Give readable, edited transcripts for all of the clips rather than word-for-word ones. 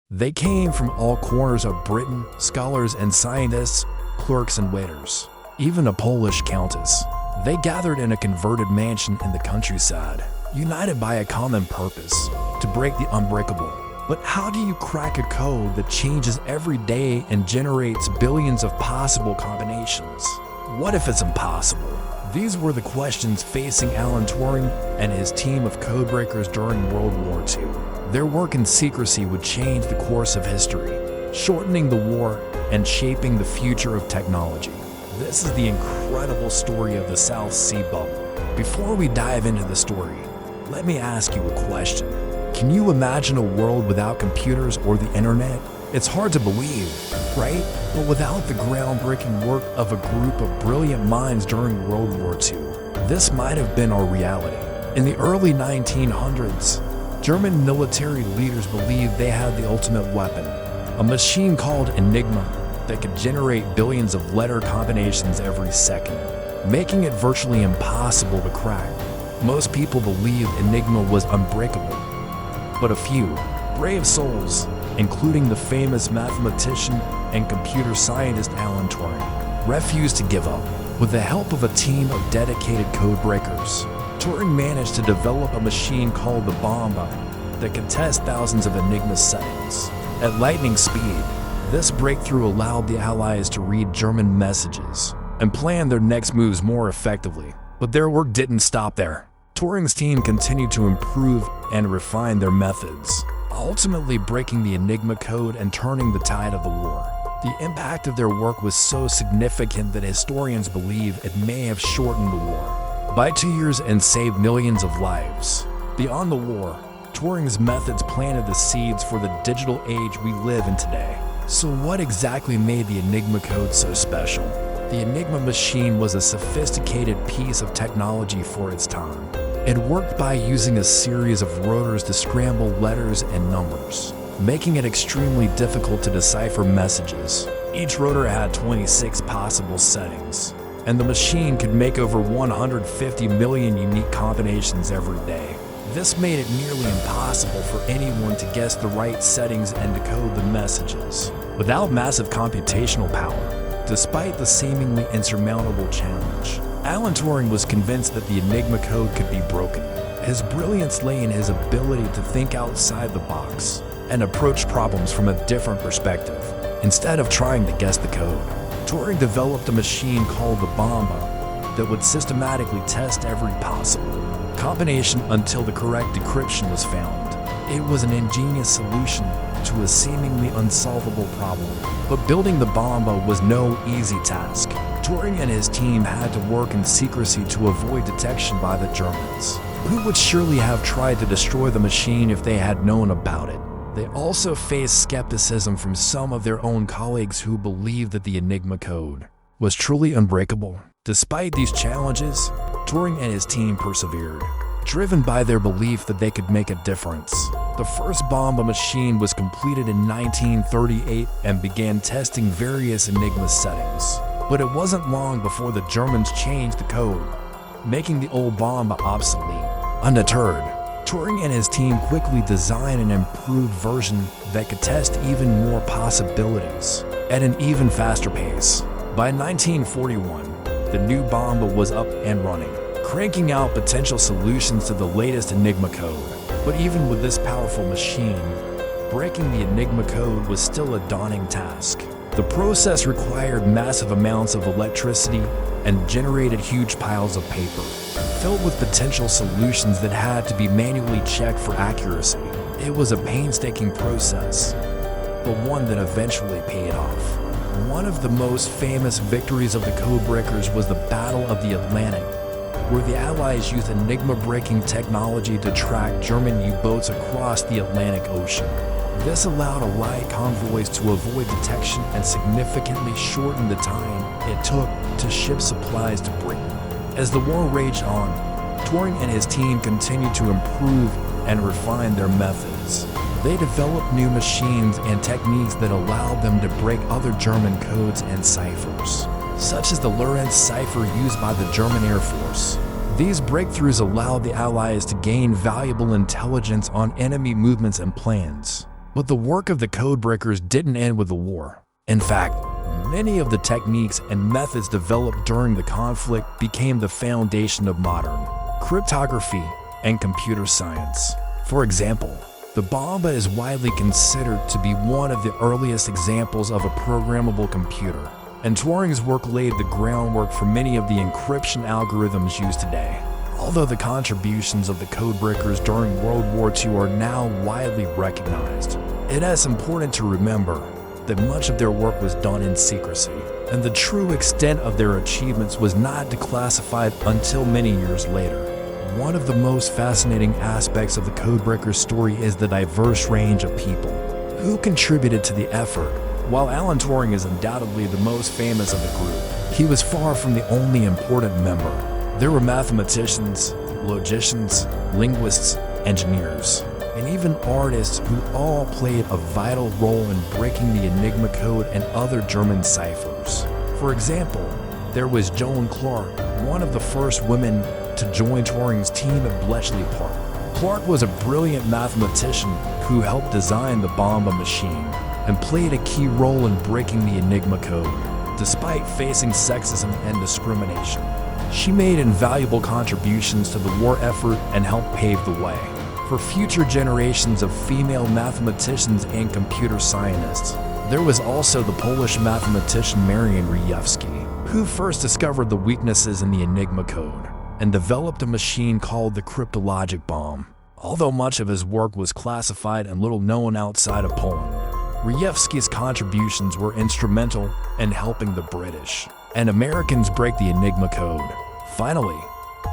They came from all corners of Britain, scholars and scientists, clerks and waiters, even a Polish countess. They gathered in a converted mansion in the countryside, united by a common purpose, to break the unbreakable. But how do you crack a code that changes every day and generates billions of possible combinations? What if it's impossible? These were the questions facing Alan Turing and his team of codebreakers during World War II. Their work in secrecy would change the course of history, shortening the war and shaping the future of technology. This is the incredible story of the South Sea Bubble. Before we dive into the story, let me ask you a question. Can you imagine a world without computers or the internet? It's hard to believe, right? But without the groundbreaking work of a group of brilliant minds during World War II, this might have been our reality. In the early 1900s, German military leaders believed they had the ultimate weapon, a machine called Enigma that could generate billions of letter combinations every second, making it virtually impossible to crack. Most people believed Enigma was unbreakable, but a few brave souls, including the famous mathematician and computer scientist Alan Turing, refused to give up. With the help of a team of dedicated code breakers, Turing managed to develop a machine called the Bomba that could test thousands of Enigma settings. At lightning speed, this breakthrough allowed the Allies to read German messages and plan their next moves more effectively. But their work didn't stop there. Turing's team continued to improve and refine their methods, ultimately breaking the Enigma code and turning the tide of the war. The impact of their work was so significant that historians believe it may have shortened the war by 2 years and saved millions of lives. Beyond the war, Turing's methods planted the seeds for the digital age we live in today. So what exactly made the Enigma code so special? The Enigma machine was a sophisticated piece of technology for its time. It worked by using a series of rotors to scramble letters and numbers, making it extremely difficult to decipher messages. Each rotor had 26 possible settings, and the machine could make over 150 million unique combinations every day. This made it nearly impossible for anyone to guess the right settings and decode the messages without massive computational power. Despite the seemingly insurmountable challenge, Alan Turing was convinced that the Enigma code could be broken. His brilliance lay in his ability to think outside the box and approach problems from a different perspective. Instead of trying to guess the code, Turing developed a machine called the Bomba that would systematically test every possible combination until the correct decryption was found. It was an ingenious solution to a seemingly unsolvable problem. But building the Bomba was no easy task. Turing and his team had to work in secrecy to avoid detection by the Germans, who would surely have tried to destroy the machine if they had known about it. They also faced skepticism from some of their own colleagues who believed that the Enigma code was truly unbreakable. Despite these challenges, Turing and his team persevered, driven by their belief that they could make a difference. The first Bomba machine was completed in 1938 and began testing various Enigma settings. But it wasn't long before the Germans changed the code, making the old Bomba obsolete. Undeterred, Turing and his team quickly designed an improved version that could test even more possibilities at an even faster pace. By 1941, the new Bomba was up and running, cranking out potential solutions to the latest Enigma code. But even with this powerful machine, breaking the Enigma code was still a daunting task. The process required massive amounts of electricity and generated huge piles of paper, filled with potential solutions that had to be manually checked for accuracy. It was a painstaking process, but one that eventually paid off. One of the most famous victories of the codebreakers was the Battle of the Atlantic, where the Allies used Enigma-breaking technology to track German U-boats across the Atlantic Ocean. This allowed Allied convoys to avoid detection and significantly shortened the time it took to ship supplies to Britain. As the war raged on, Turing and his team continued to improve and refine their methods. They developed new machines and techniques that allowed them to break other German codes and ciphers, such as the Lorentz cipher used by the German Air Force. These breakthroughs allowed the Allies to gain valuable intelligence on enemy movements and plans. But the work of the codebreakers didn't end with the war. In fact, many of the techniques and methods developed during the conflict became the foundation of modern cryptography and computer science. For example, the bomba is widely considered to be one of the earliest examples of a programmable computer, and Turing's work laid the groundwork for many of the encryption algorithms used today. Although the contributions of the codebreakers during World War II are now widely recognized, it is important to remember that much of their work was done in secrecy, and the true extent of their achievements was not declassified until many years later. One of the most fascinating aspects of the codebreakers' story is the diverse range of people who contributed to the effort. While Alan Turing is undoubtedly the most famous of the group, he was far from the only important member. There were mathematicians, logicians, linguists, engineers, and even artists who all played a vital role in breaking the Enigma code and other German ciphers. For example, there was Joan Clark, one of the first women to join Turing's team at Bletchley Park. Clark was a brilliant mathematician who helped design the Bomba machine and played a key role in breaking the Enigma code. Despite facing sexism and discrimination, she made invaluable contributions to the war effort and helped pave the way for future generations of female mathematicians and computer scientists. There was also the Polish mathematician Marian Rejewski, who first discovered the weaknesses in the Enigma code and developed a machine called the cryptologic bomb. Although much of his work was classified and little known outside of Poland, Rejewski's contributions were instrumental in helping the British and Americans break the Enigma code. Finally,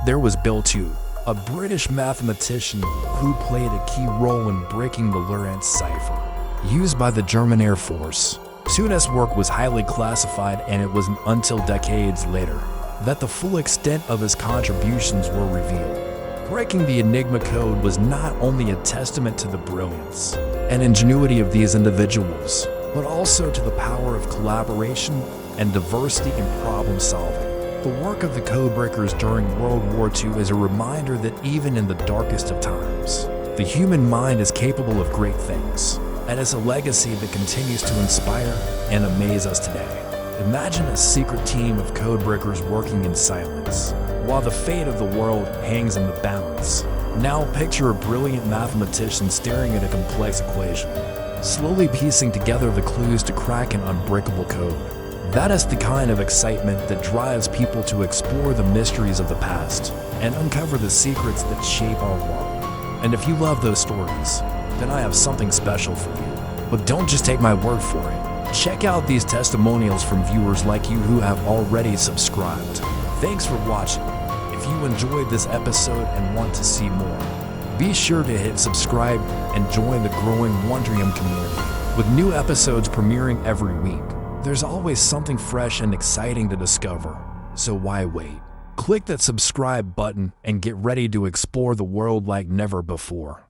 there was Bill II, a British mathematician who played a key role in breaking the Lorentz cipher used by the German Air Force. Turing's work was highly classified, and it wasn't until decades later that the full extent of his contributions were revealed. Breaking the Enigma code was not only a testament to the brilliance and ingenuity of these individuals, but also to the power of collaboration and diversity in problem solving. The work of the codebreakers during World War II is a reminder that even in the darkest of times, the human mind is capable of great things, and it's a legacy that continues to inspire and amaze us today. Imagine a secret team of codebreakers working in silence, while the fate of the world hangs in the balance. Now picture a brilliant mathematician staring at a complex equation, slowly piecing together the clues to crack an unbreakable code. That is the kind of excitement that drives people to explore the mysteries of the past and uncover the secrets that shape our world. And if you love those stories, then I have something special for you. But don't just take my word for it. Check out these testimonials from viewers like you who have already subscribed. Thanks for watching. If you enjoyed this episode and want to see more, be sure to hit subscribe and join the growing Wondrium community, with new episodes premiering every week. There's always something fresh and exciting to discover, so why wait? Click that subscribe button and get ready to explore the world like never before.